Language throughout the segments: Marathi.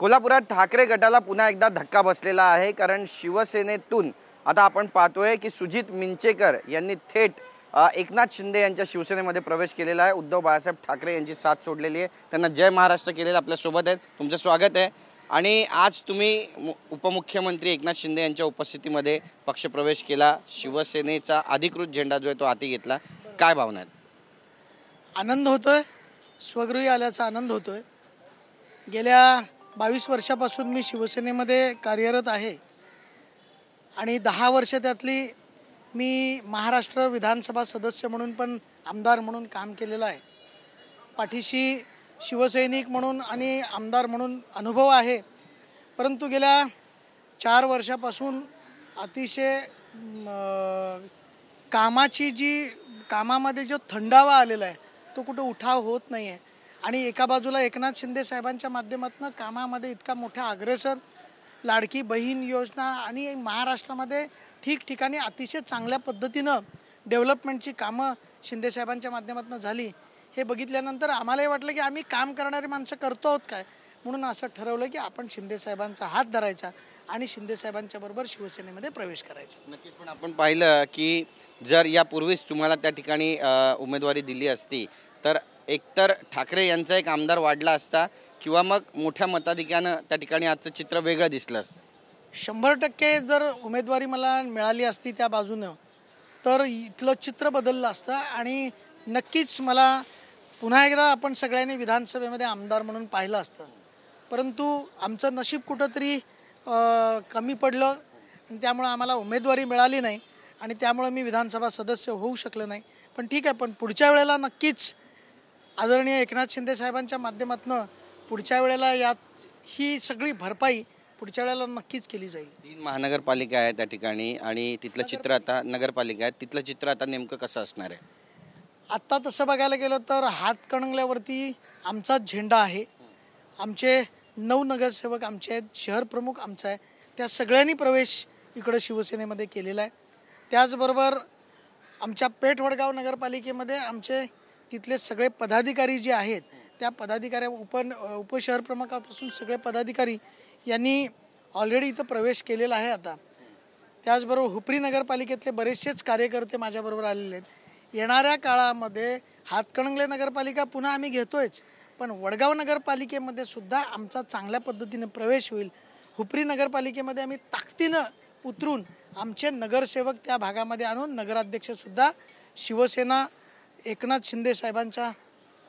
कोल्हापुरात ठाकरे गटाला पुन्हा एकदा धक्का बसलेला आहे, कारण शिवसेनेतून आता आपण पाहतोय की सुजित मिंचेकर यांनी थेट एकनाथ शिंदे यांच्या शिवसेनेमध्ये प्रवेश केलेला आहे। उद्धव बाळासाहेब ठाकरे यांची साथ सोडलेली आहे, त्यांना जय महाराष्ट्र केलेलं आपल्या सोबत आहेत। तुमचं स्वागत आहे। आणि आज तुम्ही उपमुख्यमंत्री एकनाथ शिंदे यांच्या उपस्थितीमध्ये पक्षप्रवेश केला, शिवसेनेचा अधिकृत झेंडा जो आहे तो हाती घेतला, काय भावना आहेत? आनंद होतोय, स्वगृही आल्याचा आनंद होतोय। गेल्या 22 वर्षापासून मी शिवसेनेमध्ये कार्यरत आहे आणि 10 वर्ष त्यातली मी महाराष्ट्र विधानसभा सदस्य म्हणून पण आमदार म्हणून काम केलेलं आहे। पाठीशी शिवसैनिक म्हणून आणि आमदार म्हणून अनुभव आहे, परंतु गेल्या 4 वर्षापासून अतिशय कामामध्ये जो थंडावा आलेला आहे तो कुठं उठाव होत नाही आहे। आणि एका बाजूला एकनाथ शिंदे साहेबांच्या माध्यमातून कामामध्ये इतका मोठा अग्रेसर, लाडकी बहीण योजना आणि महाराष्ट्रामध्ये ठिकठिकाणी अतिशय चांगल्या पद्धतीनं डेव्हलपमेंटची कामं शिंदे साहेबांच्या माध्यमातून झाली, हे बघितल्यानंतर आम्हालाही वाटलं की आम्ही काम करणारी माणसं करतो आहोत काय, म्हणून असं ठरवलं की आपण शिंदे साहेबांचा हात धरायचा आणि शिंदे साहेबांच्या बरोबर शिवसेनेमध्ये प्रवेश करायचा। नक्कीच, पण आपण पाहिलं की जर यापूर्वीच तुम्हाला त्या ठिकाणी उमेदवारी दिली असती तर एकतर ठाकरे यांचा एक आमदार वाढला असता किंवा मग मोठ्या मताधिक्यानं त्या ठिकाणी आजचं चित्र वेगळं दिसलं असतं। 100% जर उमेदवारी मला मिळाली असती त्या बाजूनं तर इथलं चित्र बदललं असतं आणि नक्कीच मला पुन्हा एकदा आपण सगळ्यांनी विधानसभेमध्ये आमदार म्हणून पाहिलं असतं। परंतु आमचं नशीब कुठंतरी कमी पडलं आणि त्यामुळं आम्हाला उमेदवारी मिळाली नाही आणि त्यामुळं मी विधानसभा सदस्य होऊ शकलो नाही। पण ठीक आहे, पण पुढच्या वेळेला नक्कीच आदरणीय एकनाथ शिंदे साहेबांच्या माध्यमातून पुढच्या वेळेला ही सगळी भरपाई पुढच्या वेळेला नक्कीच केली जाईल। 3 महानगरपालिका आहे त्या ठिकाणी आणि तिथलं चित्र आता नगरपालिका आहे, तिथलं चित्र आता नेमकं कसं असणार आहे? आत्ता तसं बघायला गेलं तर हातकणंगल्यावरती आमचा झेंडा आहे। आमचे 9 नगरसेवक आमचे आहेत, शहर प्रमुख आमचा आहे, त्या सगळ्यांनी प्रवेश इकडं शिवसेनेमध्ये केलेला आहे। त्याचबरोबर आमच्या पेठ वडगाव नगरपालिकेमध्ये आमचे तिथले सगळे पदाधिकारी जे आहेत त्या पदाधिकारी उपशहर प्रमुखापासून सगळे पदाधिकारी यांनी ऑलरेडी इथं प्रवेश केलेला आहे आता। त्याचबरोबर हुपरी नगरपालिकेतले बरेचसेच कार्यकर्ते माझ्याबरोबर आलेले आहेत। येणाऱ्या काळामध्ये हातकणंगले नगरपालिका पुन्हा आम्ही घेतोयच, पण वडगाव नगरपालिकेमध्ये सुद्धा आमचा चांगल्या पद्धतीने प्रवेश होईल। हुपरी नगरपालिकेमध्ये आम्ही ताकदीनं उतरून आमचे नगरसेवक त्या भागामध्ये आणून नगराध्यक्षसुद्धा शिवसेना एकनाथ शिंदे साहेबांचा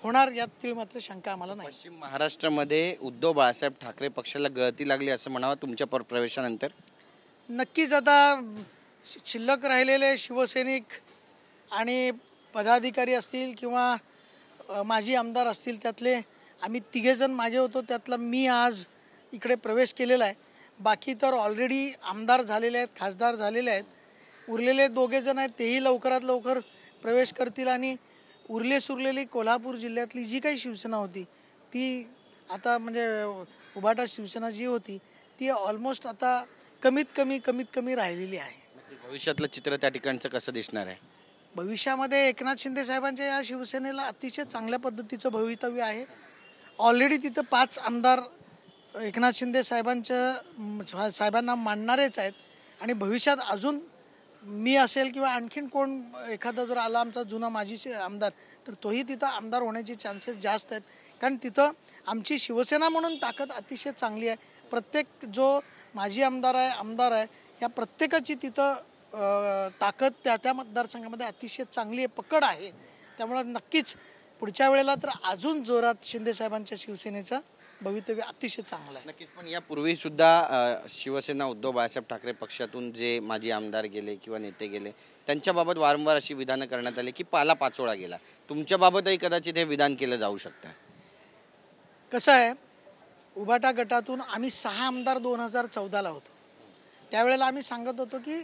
होणार, यात मात्र शंका आम्हाला नाही। पश्चिम महाराष्ट्रामध्ये उद्धव बाळासाहेब ठाकरे पक्षाला गळती लागली असं म्हणावं तुमच्या प्रवेशानंतर? नक्कीच, आता शिल्लक राहिलेले शिवसैनिक आणि पदाधिकारी असतील किंवा माजी आमदार असतील, त्यातले आम्ही 3 जण मागे होतो, त्यातला मी आज इकडे प्रवेश केलेला आहे। बाकी तर ऑलरेडी आमदार झालेले आहेत, खासदार झालेले आहेत। उरलेले 2 जण आहेत, तेही लवकरात लवकर प्रवेश करतील आणि सुरलेली कोल्हापूर जिल्ह्यातली जी काही शिवसेना होती ती आता म्हणजे उभाटा शिवसेना जी होती ती ऑलमोस्ट आता कमीत कमी राहिलेली आहे। भविष्यातलं चित्र त्या ठिकाणचं कसं दिसणार आहे? भविष्यामध्ये एकनाथ शिंदे साहेबांच्या या शिवसेनेला अतिशय चांगल्या पद्धतीचं भवितव्य आहे। ऑलरेडी तिथं 5 आमदार एकनाथ शिंदे साहेबांना मानणारेच आहेत आणि भविष्यात अजून मी असेल किंवा आणखीन कोण एखादा जर आला आमचा जुना माजी आमदार तर तोही तिथं आमदार होण्याचे चान्सेस जास्त आहेत, कारण तिथं आमची शिवसेना म्हणून ताकद अतिशय चांगली आहे। प्रत्येक जो माजी आमदार आहे या प्रत्येकाची तिथं ताकद त्या मतदारसंघामध्ये अतिशय चांगली आहे, पकड आहे। त्यामुळे नक्कीच पुढच्या वेळेला तर अजून जोरात शिंदे साहेबांच्या शिवसेनेचं भवितव्य अतिशय चांगलं आहे। नक्कीच, पण यापूर्वी सुद्धा शिवसेना उद्धव बाळासाहेब ठाकरे पक्षातून जे माजी आमदार गेले किंवा नेते गेले त्यांच्याबाबत वारंवार अशी विधानं करण्यात आली की पाला पाचोळा गेला, तुमच्याबाबतही कदाचित हे विधान केलं जाऊ शकतं। कसं आहे, उभाटा गटातून आम्ही 6 आमदार 2014ला होतो, त्यावेळेला आम्ही सांगत होतो की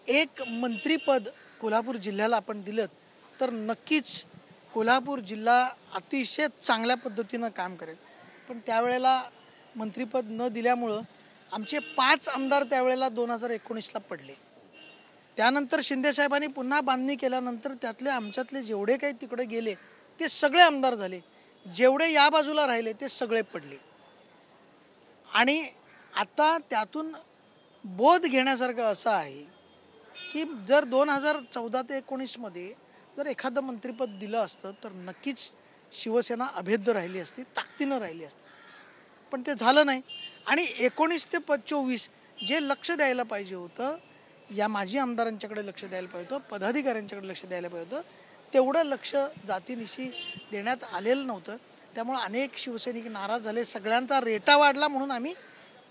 एक मंत्रीपद कोल्हापूर जिल्ह्याला आपण दिलं तर नक्कीच कोल्हापूर जिल्हा अतिशय चांगल्या पद्धतीनं काम करेल। पण त्यावेळेला मंत्रिपद न दिल्यामुळं आमचे 5 आमदार त्यावेळेला 2019ला पडले। त्यानंतर शिंदे साहेबांनी पुन्हा बांधणी केल्यानंतर त्यातले आमच्यातले जेवढे काही तिकडे गेले ते सगळे आमदार झाले, जेवढे या बाजूला राहिले ते सगळे पडले। आणि आता त्यातून बोध घेण्यासारखं असं आहे की जर 2014 ते 19मध्ये जर एखादं मंत्रिपद दिलं असतं तर नक्कीच शिवसेना अभेद्य राहिली असती, ताकदीनं राहिली असती. पण ते झालं नाही. आणि 19 ते 24 जे लक्ष द्यायला पाहिजे होतं, या माजी आमदारांच्याकडे लक्ष द्यायला पाहिजे होतं, पदाधिकाऱ्यांच्याकडे लक्ष द्यायला पाहिजे होतं, तेवढं लक्ष जातीनिशी देण्यात आलेलं नव्हतं. त्यामुळे अनेक शिवसैनिक नाराज झाले, सगळ्यांचा रेटा वाढला, म्हणून आम्ही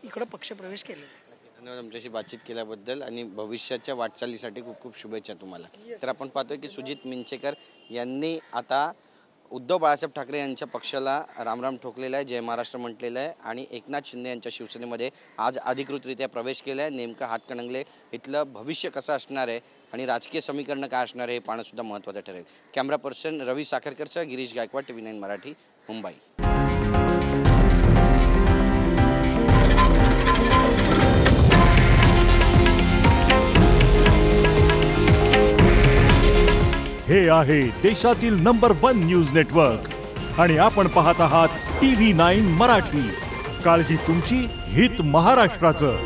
इकडं पक्षप्रवेश केलेला आहे. धन्यवाद आमच्याशी बातचीत केल्याबद्दल आणि भविष्याच्या वाटचालीसाठी खूप खूप शुभेच्छा तुम्हाला. तर आपण पाहतोय की सुजित मिंचेकर यांनी आता उद्धव बाळासाहेब ठाकरे यांच्या पक्षाला रामराम ठोकलेला आहे, जय महाराष्ट्र म्हटलेलं आहे आणि एकनाथ शिंदे यांच्या शिवसेनेमध्ये आज अधिकृतरित्या प्रवेश केला आहे. नेमकं हातकणंगले इथलं भविष्य कसं असणार आहे आणि राजकीय समीकरणं काय असणार आहे हे पाहणं सुद्धा महत्त्वाचं ठरेल. कॅमेरा पर्सन रवी साखरकरसह गिरीश गायकवाड, TV9 मराठी, मुंबई. हे आहे देशातील नंबर 1 न्यूज नेटवर्क आणि आपण पाहत आहात TV9 मराठी. काळजी तुमची, हित महाराष्ट्राचं.